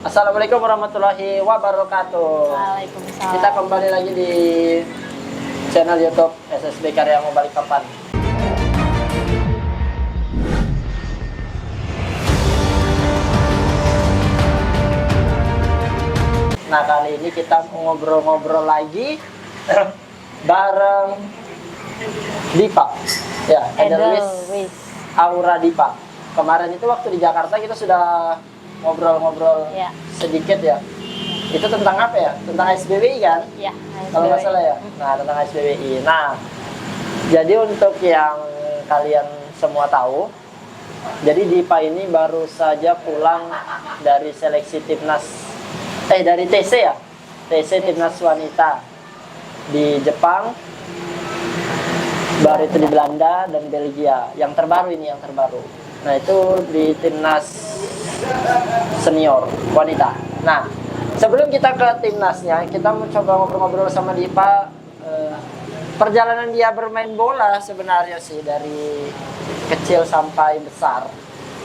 Assalamualaikum warahmatullahi wabarakatuh. Waalaikumsalam. Kita kembali lagi di channel YouTube SSB Karyamu Balikpapan. Nah, kali ini kita ngobrol-ngobrol lagi bareng Dipa. Ya, Edelweiss Aura Dipa. Kemarin itu waktu di Jakarta kita sudah ngobrol-ngobrol Ya. sedikit ya. Itu tentang apa ya? Tentang SBWI kan? Ya, Kalau nggak salah ya. Nah, tentang SBWI. Nah, jadi untuk yang kalian semua tahu, jadi Dipa ini baru saja pulang dari seleksi timnas, dari TC ya, TC timnas wanita di Jepang, baru itu di Belanda dan Belgia. Yang terbaru ini yang terbaru. Nah, itu di timnas senior wanita. Nah, sebelum kita ke timnasnya, kita mau coba ngobrol-ngobrol sama Dipa perjalanan dia bermain bola sebenarnya sih dari kecil sampai besar.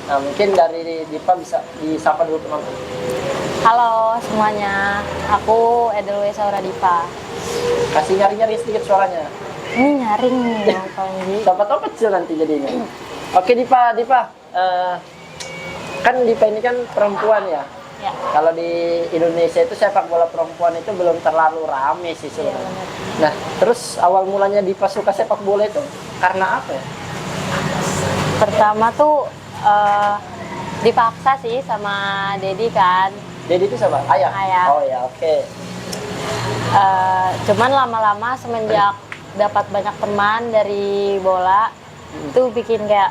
Nah, mungkin dari Dipa bisa disapa dulu penonton. Halo semuanya, aku Edelweiss Aura Dipa. Kasih nyari-nyari sedikit suaranya. Ini nyaring nih Bang Panji. Siapa tahu kecil nanti jadinya. Oke Dipa, kan Dipa ini kan perempuan ya. Ya. Kalau di Indonesia itu sepak bola perempuan itu belum terlalu rame sih Iya, sebenarnya. benar. Nah, terus awal mulanya Dipa suka sepak bola itu karena apa ya? Pertama tuh dipaksa sih sama Dedi kan. Jadi itu siapa? Ayah? Ayah. Oh ya, oke. Cuman lama-lama semenjak dapat banyak teman dari bola, itu bikin kayak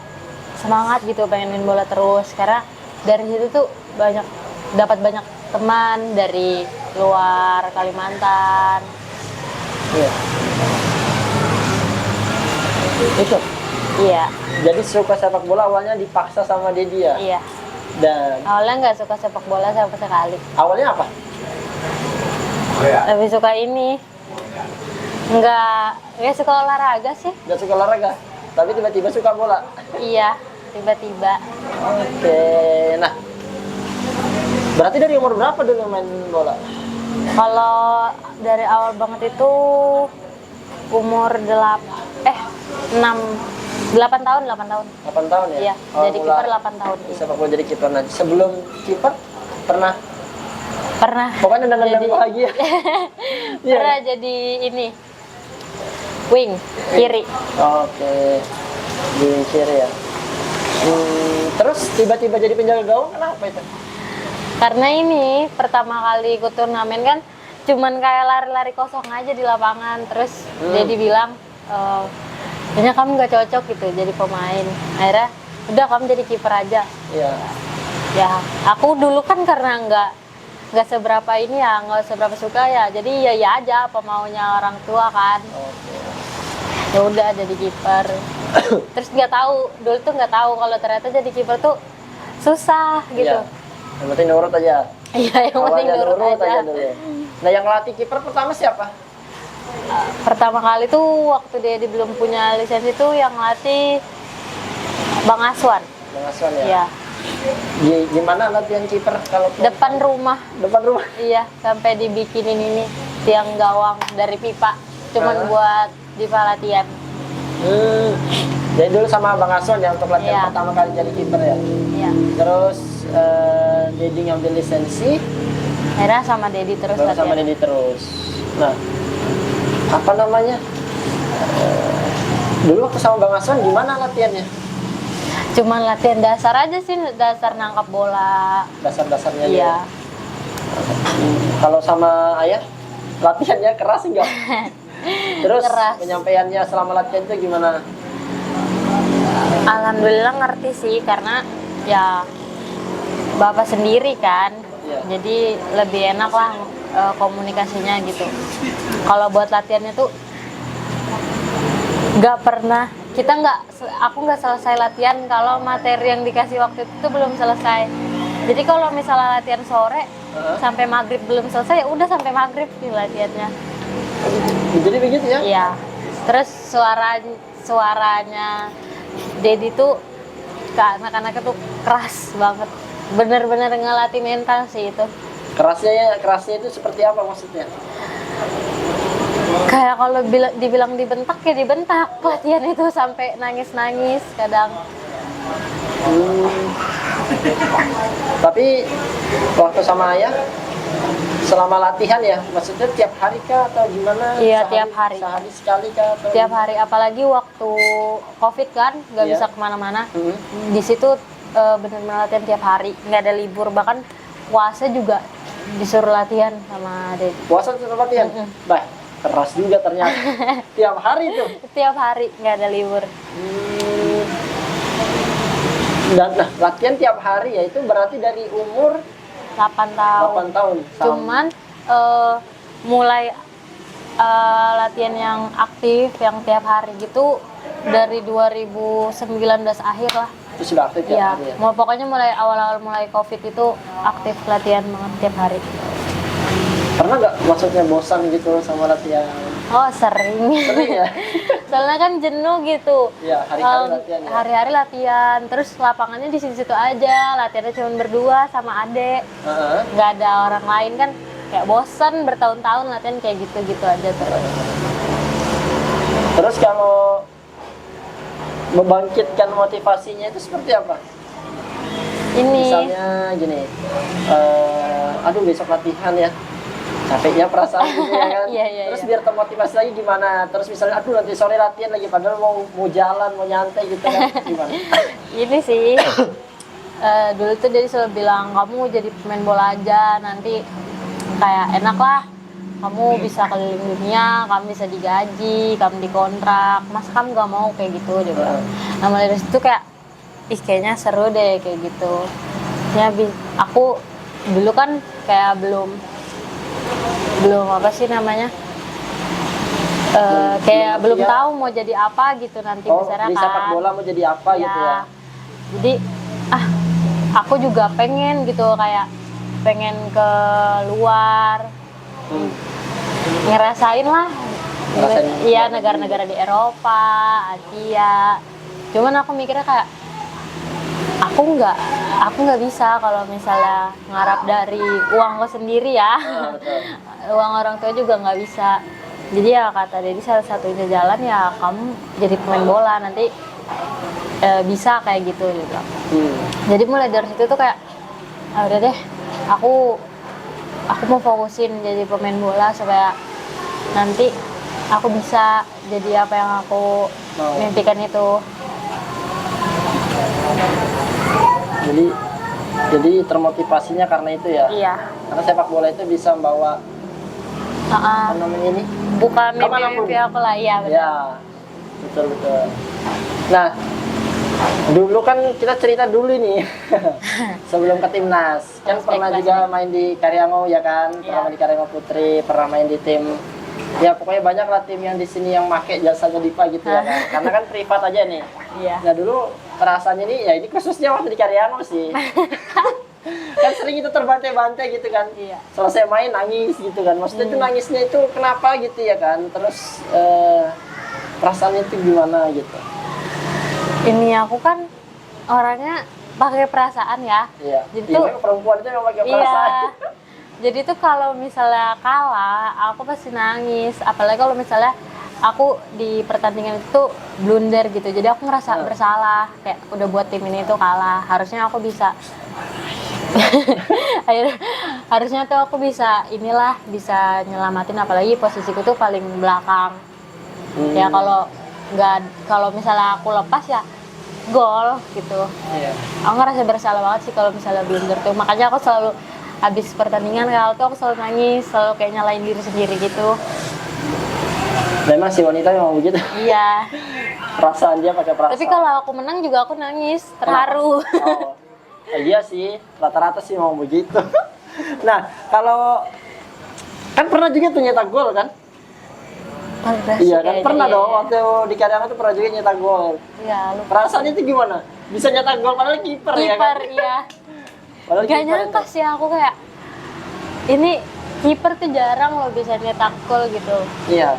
semangat gitu pengen main bola terus. Karena dari situ tuh dapat banyak teman dari luar Kalimantan. Iya. Itu. Iya. Jadi suka sepak bola awalnya dipaksa sama Dedi ya? Iya. Dan Awalnya nggak suka sepak bola sama sekali. awalnya apa? Lebih suka ini. Nggak suka olahraga sih. Gak suka olahraga, tapi tiba-tiba suka bola. Iya, tiba-tiba. Oke, nah. Berarti dari umur berapa dulu main bola? Kalau dari awal banget itu umur 8 tahun. 8 tahun ya? Iya, jadi kiper 8 tahun. Iya. Sepak bola jadi kiper. Nah, sebelum kiper pernah pokoknya nendang-nendang Jadi- bahagia. Iya. Pernah jadi ini wing kiri. Oke, di kiri ya. Terus tiba-tiba jadi penjaga gawang kenapa itu? Karena ini pertama kali ikut turnamen kan cuman kayak lari-lari kosong aja di lapangan. Terus Dedi bilang kayaknya kamu nggak cocok gitu jadi pemain. Akhirnya udah kamu jadi kiper aja. Iya. Ya aku dulu kan karena nggak seberapa ini ya, nggak seberapa suka ya, jadi ya aja apa maunya orang tua kan. Oke. Ya udah jadi kiper. Terus dulu tuh nggak tahu kalau ternyata jadi kiper tuh susah gitu. Iya. Yang penting nurut aja. Iya, yang penting Awalnya nurut aja. dulu. Nah, yang latih kiper pertama siapa? Pertama kali tuh waktu dia belum punya lisensi tuh yang latih Bang Aswan. Bang Aswan ya. Iya. Gimana latihan kiper kalau Depan rumah. depan rumah? Iya, sampai dibikinin ini tiang gawang dari pipa. Cuman buat Dipa latihan. Jadi dulu sama Bang Aswan ya untuk latihan Iya. pertama kali jadi kiper ya. Iya. Terus Dedi ngambil lisensi, Akhirnya sama Dedi terus baru latihan. sama Dedi terus. Nah, apa namanya? Dulu waktu sama Bang Aswan gimana latihannya? Cuman latihan dasar aja sih, dasar nangkap bola. Dasar-dasarnya dia. Iya. Kalau sama Ayah latihannya keras enggak? Terus Keras. penyampaiannya selama latihan itu gimana? Alhamdulillah ngerti sih karena ya bapak sendiri kan. Iya. Jadi lebih enak lah komunikasinya gitu. Kalau buat latihannya tuh aku nggak selesai latihan kalau materi yang dikasih waktu itu belum selesai. Jadi kalau misalnya latihan sore sampai maghrib belum selesai, ya udah sampai maghrib nih latihannya. Jadi begitu ya? Iya. Terus suaranya Dedi tuh ke anak-anaknya tuh keras banget. bener-bener ngelatih mental sih itu. Kerasnya itu seperti apa maksudnya? Kayak kalau dibilang dibentak ya dibentak, latihan itu sampai nangis-nangis kadang. Tapi waktu sama ayah selama latihan ya, maksudnya tiap hari kah atau gimana? Iya, tiap hari. Sehari sekali kah? Atau Tiap hari, apalagi waktu COVID kan, nggak Iya. bisa kemana-mana. Di situ bener-bener latihan tiap hari, nggak ada libur. Bahkan puasa juga disuruh latihan sama Dedi. Puasa tetap latihan? Bah, keras juga ternyata. Tiap hari tuh. Tiap hari, nggak ada libur. Dan nah, latihan tiap hari ya itu berarti dari umur 8 tahun. 8 tahun. Cuman mulai latihan yang aktif, yang tiap hari gitu dari 2019 akhir lah. Itu sudah aktif tiap Iya, hari ya. pokoknya mulai awal-awal mulai COVID itu aktif latihan banget tiap hari. Pernah nggak maksudnya bosan gitu sama latihan? Oh, sering. Sering ya? Soalnya kan jenuh gitu. Iya, hari-hari latihan ya. Hari-hari latihan, terus lapangannya di situ-situ aja, latihannya cuma berdua sama adek. Heeh. Nggak ada orang lain kan, kayak bosan bertahun-tahun latihan kayak gitu-gitu aja terus. Terus kalau membangkitkan motivasinya itu seperti apa? Ini Misalnya gini, aduh besok latihan ya, capeknya perasaan gitu ya kan. Iya, Terus iya. biar termotivasi lagi gimana? Terus misalnya, aduh nanti sore latihan lagi, padahal mau jalan, mau nyantai gitu kan, gimana? ini sih dulu tuh dia selalu bilang kamu jadi pemain bola aja nanti kayak enak lah, kamu bisa keliling dunia, kamu bisa digaji, kamu dikontrak, masa kamu gak mau kayak gitu dia bilang. Nah mulai dari situ kayak ih kayaknya seru deh kayak gitu ya. Aku dulu kan kayak belum apa sih namanya, kayak belum ya. tahu mau jadi apa gitu nanti Oh, besarnya di sepak kan. bola mau jadi apa gitu ya? Jadi aku juga pengen gitu, kayak pengen ke luar, ngerasain lah. Ngerasain Iya, luar negara-negara di Eropa, Asia. Cuman aku mikirnya kayak aku nggak bisa kalau misalnya ngarap dari uangku sendiri ya. Betul. Uang orang tua juga nggak bisa. Jadi ya kata Dedi salah satunya jalan ya kamu jadi pemain bola nanti bisa kayak gitu juga. Jadi mulai dari situ tuh kayak udah deh, aku mau fokusin jadi pemain bola supaya nanti aku bisa jadi apa yang aku mimpikan itu. Jadi termotivasinya karena itu ya? Iya. Karena sepak bola itu bisa membawa apa namanya ini? Bukan Kemanapun. mimpi aku lah, iya betul. Ya, betul. Nah, dulu kan kita cerita dulu nih sebelum ke timnas kan pernah juga main di Karyango ya kan, pernah main di Karyango Putri, pernah main di tim ya pokoknya banyak lah tim yang di sini yang make jasanya Dipa gitu ya kan, karena kan privat aja nih. Iya. Nah dulu rasanya nih ya ini khususnya waktu di Karyango sih kan sering itu terbantai-bantai gitu kan. Iya. Selesai main nangis gitu kan, maksudnya itu nangisnya itu kenapa gitu ya kan, terus perasaannya itu gimana gitu. Ini aku kan orangnya pakai perasaan ya. Iya. Jadi Iya, tuh memang perempuan itu memang pakai perasaan. iya. Jadi tuh kalau misalnya kalah, aku pasti nangis. Apalagi kalau misalnya aku di pertandingan itu blunder gitu. Jadi aku ngerasa bersalah, kayak udah buat tim ini tuh kalah. Harusnya aku bisa harusnya tuh aku bisa bisa nyelamatin, apalagi posisiku tuh paling belakang. Ya kalau misalnya aku lepas ya gol gitu. Iya. Aku ngerasa bersalah banget sih kalau misalnya blunder tuh. Makanya aku selalu habis pertandingan kalau tuh aku selalu nangis, selalu kayak nyalain diri sendiri gitu. Memang si wanita memang begitu. Iya. Perasaan dia pakai perasaan. Tapi kalau aku menang juga aku nangis, terharu. Oh. Iya sih, rata-rata sih mau begitu. Nah, kalau kan pernah juga tuh nyetak gol kan? Iya kan, pernah dong waktu di Karyango tuh pernah juga nyetak gol. Iya, lupa. Perasaannya itu gimana? Bisa nyetak gol padahal kiper ya kan? Kiper, iya. Padahal Gak kiper nyangka itu. sih aku kayak ini kiper tuh jarang loh bisa nyetak gol gitu. Iya.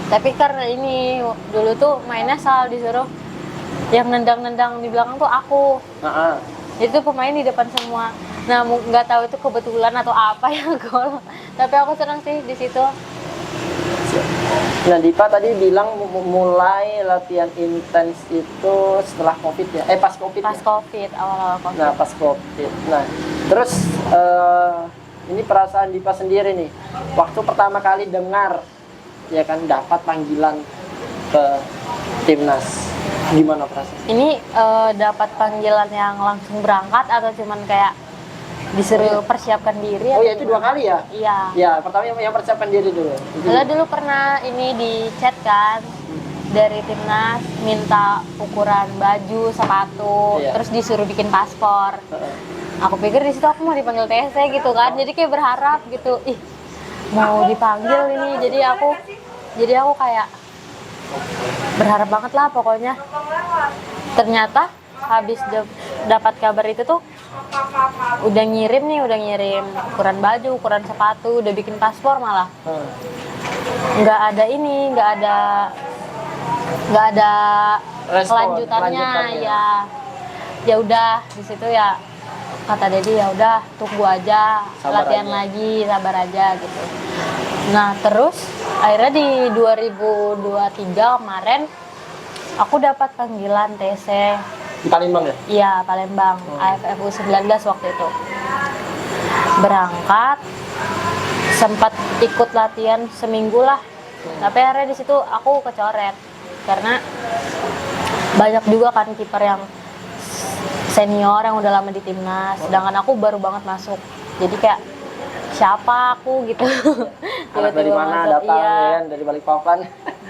Tapi karena ini dulu tuh mainnya disuruh yang nendang-nendang di belakang tuh aku. Itu pemain di depan semua. Nah, nggak tahu itu kebetulan atau apa ya gol. Tapi aku senang sih di situ. Nah, Dipa tadi bilang mulai latihan intens itu setelah COVID ya? Pas COVID Pas ya? COVID, awal-awal COVID. Nah, pas COVID. Nah, terus ini perasaan Dipa sendiri nih. Waktu pertama kali dengar, ya kan, dapat panggilan ke timnas. Gimana perasaan? Ini dapat panggilan yang langsung berangkat atau cuman kayak disuruh persiapkan diri? Oh atau ya, itu 2 kali ya? Iya. Ya, pertama yang persiapkan diri dulu. Lalu dulu pernah ini di chat kan dari timnas minta ukuran baju, sepatu, Iya. terus disuruh bikin paspor. Aku pikir di situ aku mau dipanggil TC gitu kan, jadi kayak berharap gitu, ih mau dipanggil ini, jadi aku kayak berharap banget lah pokoknya. Ternyata habis dapat kabar itu tuh udah ngirim ukuran baju, ukuran sepatu, udah bikin paspor malah. Nggak ada Respon, kelanjutannya. Ya udah di situ ya kata Dedi, ya udah tunggu aja, Sabar latihan aja. lagi, sabar aja gitu. Nah terus akhirnya di 2023 kemarin aku dapat panggilan TC. Di Palembang ya? Iya, Palembang, AFF U19 waktu itu. Berangkat, sempat ikut latihan seminggu lah. Tapi akhirnya di situ aku kecoret karena banyak juga kan kiper yang senior yang udah lama di timnas, sedangkan aku baru banget masuk. Jadi kayak siapa aku gitu. Anak dari mana masuk. datang Iya. ya kan? Dari Balikpapan.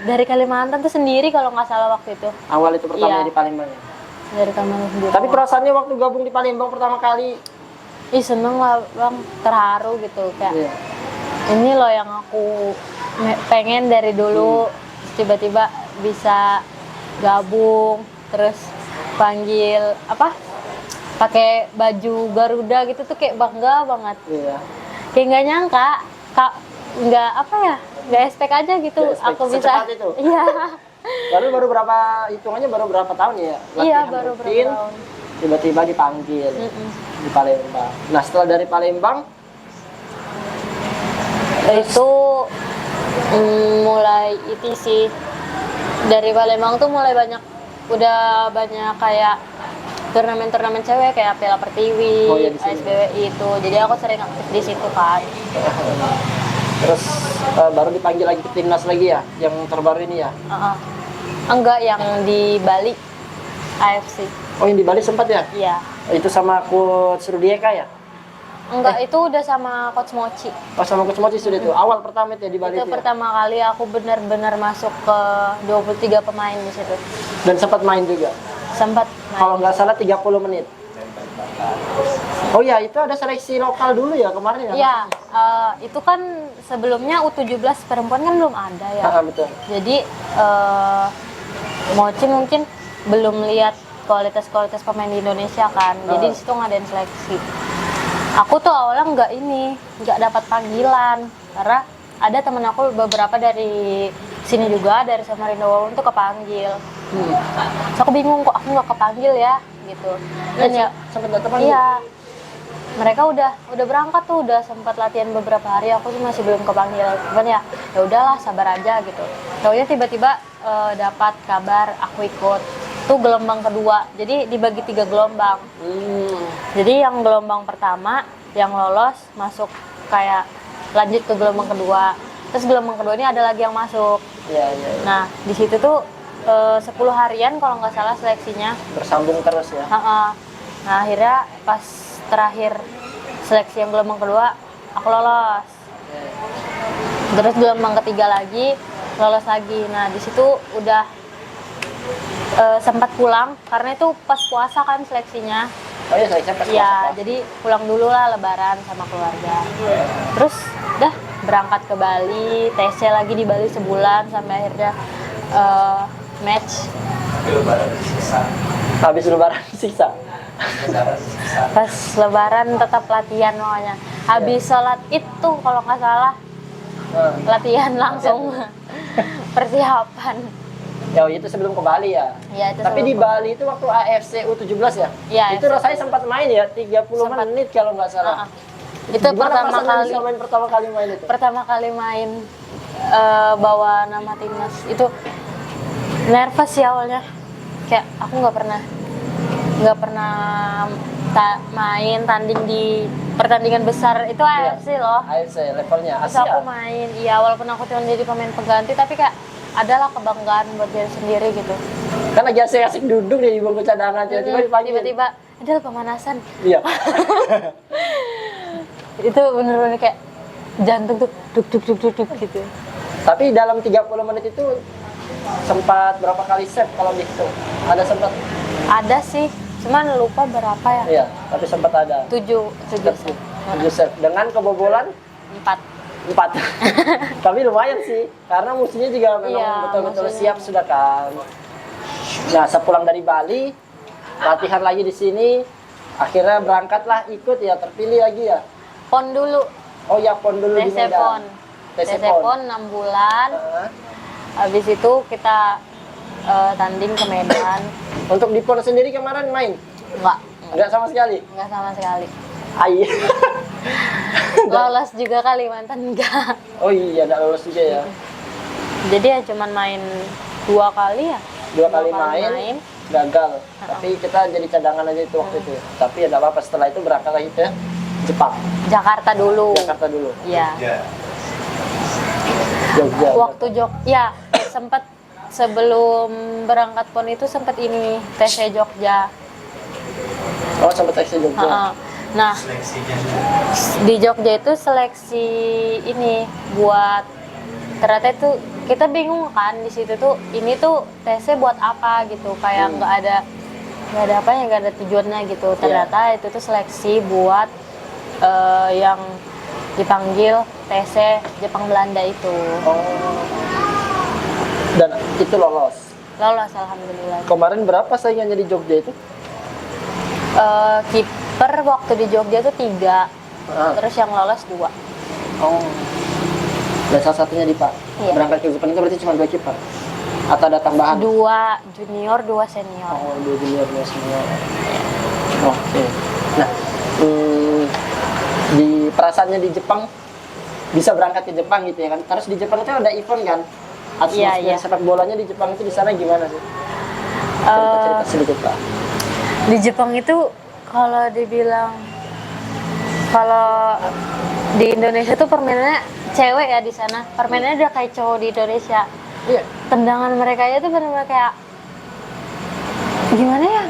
Dari Kalimantan tuh sendiri kalau nggak salah waktu itu. Awal itu pertama Iya. di Palembang ya? Dari Kalimantan sendiri. Tapi perasaannya waktu gabung di Palembang pertama kali, Ih seneng lah bang, terharu gitu kayak iya. ini loh yang aku pengen dari dulu. Tiba-tiba bisa gabung, terus panggil apa, pakai baju Garuda gitu tuh kayak bangga banget. Iya. Kayak nggak nyangka, kak, nggak apa ya, nggak expect aja gitu. Nggak expect, Aku bisa. secepat itu? Iya. Baru berapa, hitungannya baru berapa tahun ya? Iya Latihan baru rutin, berapa tahun. tiba-tiba dipanggil di Palembang. Nah, setelah dari Palembang, Itu mulai itu sih, dari Palembang tuh mulai udah banyak kayak turnamen-turnamen cewek kayak Piala Pertiwi, Oh, iya, di sini. ASBWI itu. Jadi aku sering aktif di situ kan. terus baru dipanggil lagi ke timnas lagi ya, yang terbaru ini ya? Enggak, yang di Bali AFC. Oh, yang di Bali sempat ya? Iya. Itu sama Coach Rudieka ya? Enggak, itu udah sama Coach Mochi. Oh, sama Coach Mochi sudah itu. Awal pertama itu ya di Bali Itu itu ya? pertama kali aku benar-benar masuk ke 23 pemain di situ. Dan sempat main juga. Sempat Kalau main. nggak salah 30 menit. Oh ya, itu ada seleksi lokal dulu ya kemarin ya? Iya, itu kan sebelumnya U17 perempuan kan belum ada ya. Betul. Jadi Mochi mungkin belum lihat kualitas pemain di Indonesia kan. Jadi di situ ngadain seleksi. Aku tuh awalnya nggak dapat panggilan karena ada temen aku beberapa dari sini juga, dari Samarinda Wawon tuh kepanggil. Terus aku bingung kok aku nggak kepanggil ya gitu. Dan ya Sempat nggak terpanggil? iya, mereka udah berangkat tuh, udah sempat latihan beberapa hari, aku sih masih belum kepanggil. Cuman ya udahlah, sabar aja gitu. Taunya tiba-tiba dapat kabar aku ikut. Itu gelombang kedua, jadi dibagi 3 gelombang. Jadi yang gelombang pertama yang lolos masuk kayak lanjut ke gelombang kedua. Terus gelombang kedua ini ada lagi yang masuk. Iya. Nah di situ tuh 10 harian kalau nggak salah seleksinya. Bersambung terus ya? Nah akhirnya pas terakhir seleksi yang gelombang kedua aku lolos. Terus gelombang ketiga lagi lolos lagi. Nah di situ udah sempat pulang karena itu pas puasa kan seleksinya. Oh iya, seleksinya pas Ya puasa. jadi pulang dulu lah, lebaran sama keluarga. Terus dah berangkat ke Bali, TC lagi di Bali sebulan sampai akhirnya match. Habis lebaran siksa. Pas lebaran tetap latihan makanya. Habis sholat itu kalau nggak salah latihan langsung persiapan. Ya itu sebelum ke Bali ya. Iya, itu Tapi di sebelum Bali itu waktu AFC U17 ya? Iya, Itu AFC. rasanya sempat main ya, 30 Sempat. menit kalau nggak salah. Itu Gimana pertama perasaannya kali bisa main pertama kali main itu? main bawa nama timnas itu nervous sih awalnya, kayak aku nggak pernah main tanding di pertandingan besar itu AFC loh. AFC levelnya Terus aku Asia. main, iya walaupun aku cuma jadi pemain pengganti tapi kayak adalah kebanggaan buat diri sendiri gitu. Kan lagi asik-asik duduk di bangku cadangan, tiba-tiba dipanggil. Tiba-tiba ada pemanasan. Iya. Itu bener-bener kayak jantung tuh duk gitu. Tapi dalam 30 menit itu sempat berapa kali save kalau dihitung? Ada sempat? Ada sih, cuman lupa berapa ya. Iya, tapi sempat ada. 7 7 save. Dengan kebobolan 4. 4. Tapi lumayan sih, karena musuhnya juga memang Iya, betul-betul musuhnya. siap sudah kan. Nah, sepulang dari Bali, latihan lagi di sini, akhirnya berangkatlah ikut ya, terpilih lagi ya. Pon dulu, Oh ya, pon dulu di TC Pon. Medan. TC Pon 6 bulan. Nah, Habis itu kita tanding ke Medan. untuk di pon sendiri kemarin main? Enggak sama sekali? Enggak sama sekali. Ai. Lolos juga Kalimantan enggak. Oh iya, enggak lolos juga ya. Jadi ya cuman main 2 kali ya. 2 kali main, gagal. Tapi kita jadi cadangan aja itu waktu itu. Tapi ya enggak apa-apa, setelah itu berangkat lagi ke Jepang. Jakarta dulu. Jakarta dulu. Iya. Jogja. Waktu ya sempat sebelum berangkat pon itu sempat ini TC Jogja. Oh, sampai TC Jogja. Heeh. Nah, di Jogja itu seleksi ini buat ternyata itu kita bingung kan di situ tuh ini tuh TC buat apa gitu kayak nggak ada apa ya nggak ada tujuannya gitu. Ternyata itu tuh seleksi buat yang dipanggil TC Jepang Belanda itu. Oh. Dan itu lolos. Lolos alhamdulillah. Kemarin berapa saingannya di Jogja itu? Kiper waktu di Jogja tuh 3. Terus yang lolos 2. Oh. Dan salah satunya di Pak. Iya. Berangkat ke Jepang itu berarti cuma 2 kiper. Atau ada tambahan? 2 junior, 2 senior. Oh, 2 junior, 2 senior. Oke. Nah, di perasaannya di Jepang bisa berangkat ke Jepang gitu ya kan? Terus di Jepang itu ada event kan? Iya, Atmosfer iya. sepak bolanya di Jepang itu di sana gimana sih? Cerita sedikit Pak. Di Jepang itu kalau dibilang kalau di Indonesia tuh permainannya cewek ya di sana. Permainannya udah kayak cowok di Indonesia. Iya. Tendangan mereka itu benar-benar kayak gimana ya?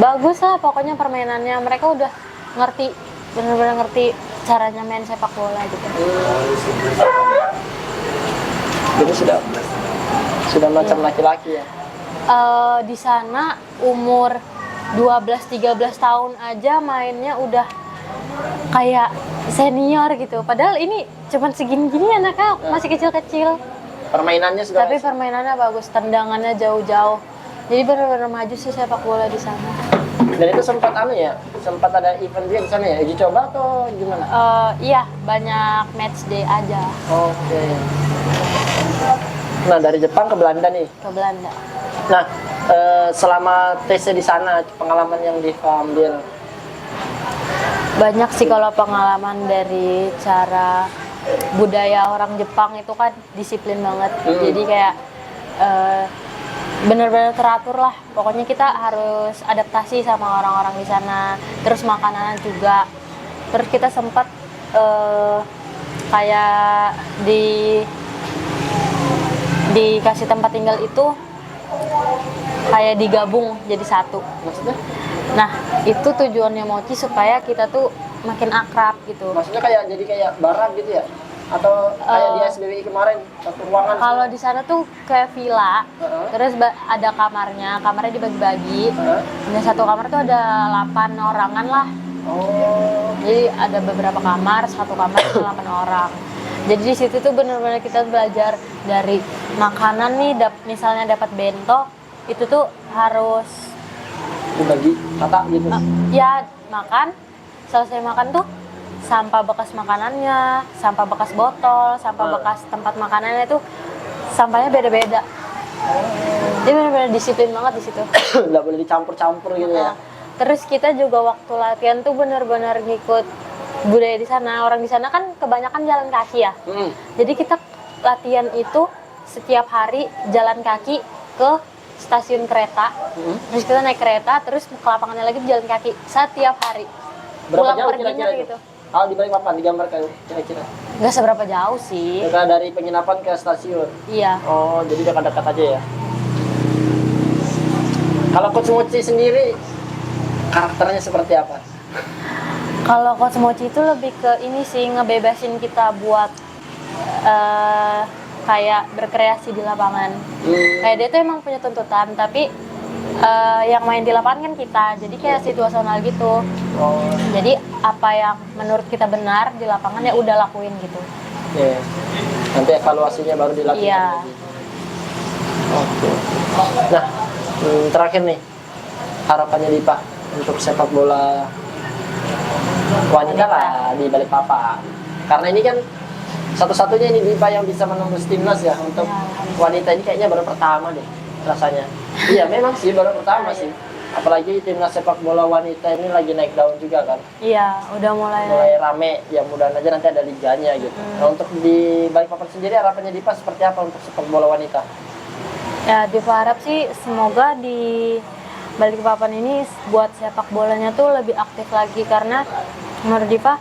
Bagus lah pokoknya permainannya. Mereka udah ngerti, benar-benar ngerti caranya main sepak bola gitu. Jadi sudah macam laki-laki ya. Di sana umur 12-13 tahun aja mainnya udah kayak senior gitu. Padahal ini cuman segini-gini anaknya masih kecil-kecil. Permainannya sudah. Tapi permainannya bagus, tendangannya jauh-jauh. Jadi benar-benar maju sih sepak bola di sana. Dan itu sempat sempat ada event dia di sana ya, uji coba atau gimana? Iya, banyak match day aja Oke. Nah, dari Jepang ke Belanda nih. ke Belanda. Nah, selama TC di sana, pengalaman yang diambil. Banyak sih kalau pengalaman dari cara budaya orang Jepang itu kan disiplin banget. Jadi kayak bener-bener teratur lah. Pokoknya kita harus adaptasi sama orang-orang di sana. Terus makanan juga. Terus kita sempat kayak dikasih tempat tinggal itu kayak digabung jadi satu. Maksudnya? Nah, itu tujuannya Mochi supaya kita tuh makin akrab gitu. Maksudnya jadi kayak barak gitu ya? Atau kayak di SBWI kemarin, satu ruangan? Kalau di sana tuh kayak villa, terus ada kamarnya dibagi-bagi. Di satu kamar tuh ada 8 orangan lah. Oh. Jadi ada beberapa kamar, satu kamar itu 8 orang. Jadi di situ tuh benar-benar kita belajar dari makanan nih, misalnya dapat bento, itu tuh harus Dibagi rata gitu? ya makan, selesai makan tuh sampah bekas makanannya, sampah bekas botol, sampah bekas tempat makanannya itu sampahnya beda-beda. Dia benar-benar disiplin banget di situ. Nggak boleh dicampur-campur gitu ya. Terus kita juga waktu latihan tuh benar-benar ngikut budaya di sana. Orang di sana kan kebanyakan jalan kaki ya. Jadi kita latihan itu setiap hari jalan kaki ke stasiun kereta. Terus kita naik kereta, terus ke lapangannya lagi jalan kaki setiap hari. Berapa Pulang jauh perginya kira-kira itu? gitu. Kalau di Balikpapan digambarkan kira-kira. Nggak seberapa jauh sih. Dekat dari penginapan ke stasiun. Iya. Oh, jadi dekat-dekat aja ya. Kalau Coach Mochi sendiri karakternya seperti apa? Kalau Coach Mochi itu lebih ke ini sih, ngebebasin kita buat kayak berkreasi di lapangan. Kayak dia tuh emang punya tuntutan, tapi yang main di lapangan kan kita, jadi kayak situasional gitu. Oh, Jadi apa yang menurut kita benar di lapangan ya udah lakuin gitu. iya. Nanti evaluasinya baru dilakukan. Iya. lagi. Oke. Nah, terakhir nih harapannya Dipa untuk sepak bola wanita lah di Balikpapan. Karena ini kan satu-satunya ini Dipa yang bisa menembus timnas ya untuk wanita ini kayaknya baru pertama deh rasanya. Iya memang sih baru pertama sih. Apalagi timnas sepak bola wanita ini lagi naik daun juga kan. Iya, udah mulai. Rame ya, mudah aja nanti ada liganya gitu. Nah, untuk di Balikpapan sendiri harapannya Dipa seperti apa untuk sepak bola wanita? Ya, Diva harap sih semoga di Balikpapan ini buat sepak bolanya tuh lebih aktif lagi, karena menurut Diva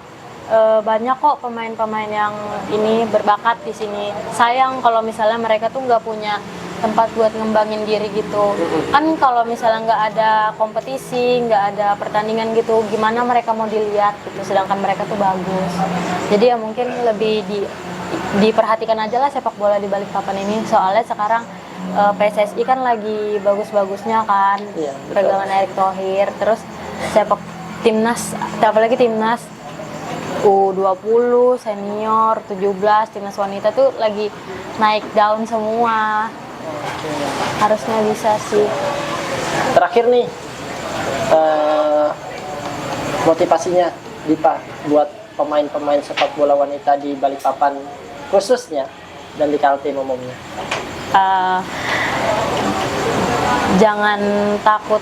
banyak kok pemain-pemain yang ini berbakat di sini. Sayang kalau misalnya mereka tuh nggak punya tempat buat ngembangin diri gitu. Kan kalau misalnya nggak ada kompetisi, nggak ada pertandingan gitu, gimana mereka mau dilihat gitu, sedangkan mereka tuh bagus. Jadi ya mungkin lebih diperhatikan aja lah sepak bola di Balikpapan ini. Soalnya sekarang PSSI kan lagi bagus-bagusnya kan, Iya, betul. pegangan Erick Thohir, terus sepak timnas, apalagi timnas U20, senior, 17, timnas wanita tuh lagi naik daun semua. Harusnya bisa sih. Terakhir nih, motivasinya Dipa buat pemain-pemain sepak bola wanita di Balikpapan khususnya dan di Kaltim umumnya. Jangan takut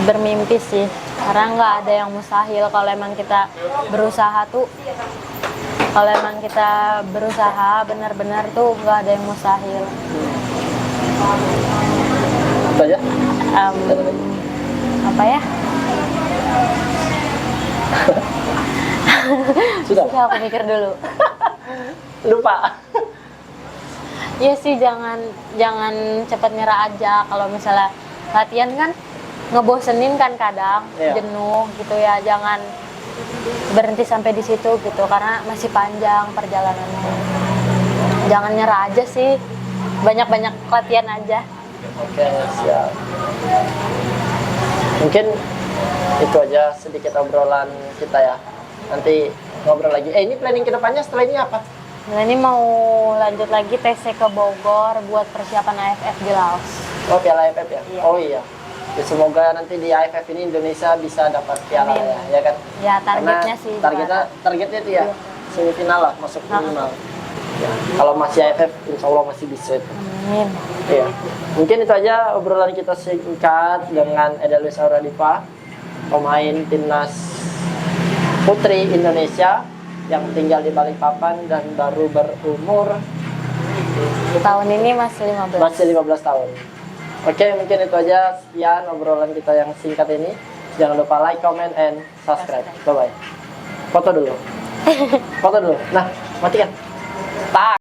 bermimpi sih, karena nggak ada yang mustahil. Kalau emang kita berusaha tuh, kalau emang kita berusaha benar-benar tuh nggak ada yang mustahil. Itu aja. Apa ya? Sudah. Oke, aku mikir dulu. Lupa. Iya sih, jangan cepat nyerah aja. Kalau misalnya latihan kan ngebosenin kan kadang, Iya. jenuh gitu ya. Jangan berhenti sampai di situ gitu, karena masih panjang perjalanannya. Jangan nyerah aja sih. Banyak-banyak latihan aja. Oke, siap. Mungkin itu aja sedikit obrolan kita ya. Nanti ngobrol lagi. Ini planning kedepannya setelah ini apa? Nah, ini mau lanjut lagi TC ke Bogor buat persiapan AFF di Laos. Oh, Piala AFF ya? Iya. Oh iya. Ya, semoga nanti di AFF ini Indonesia bisa dapat piala Amin. ya kan? Ya, targetnya Karena sih targetnya itu ya semifinal lah, masuk minimal. Ya, kalau masih AFF, insya Allah masih bisa itu. Amin. Iya. Mungkin itu aja obrolan kita singkat dengan Edelweiss Aura Dipa, pemain timnas putri Indonesia yang tinggal di Balikpapan dan baru berumur Tahun ini masih 15. masih 15 tahun. Oke, mungkin itu aja. Sekian obrolan kita yang singkat ini. Jangan lupa like, comment, and subscribe. Bye-bye. Foto dulu. Foto dulu. Nah, matikan. Tak.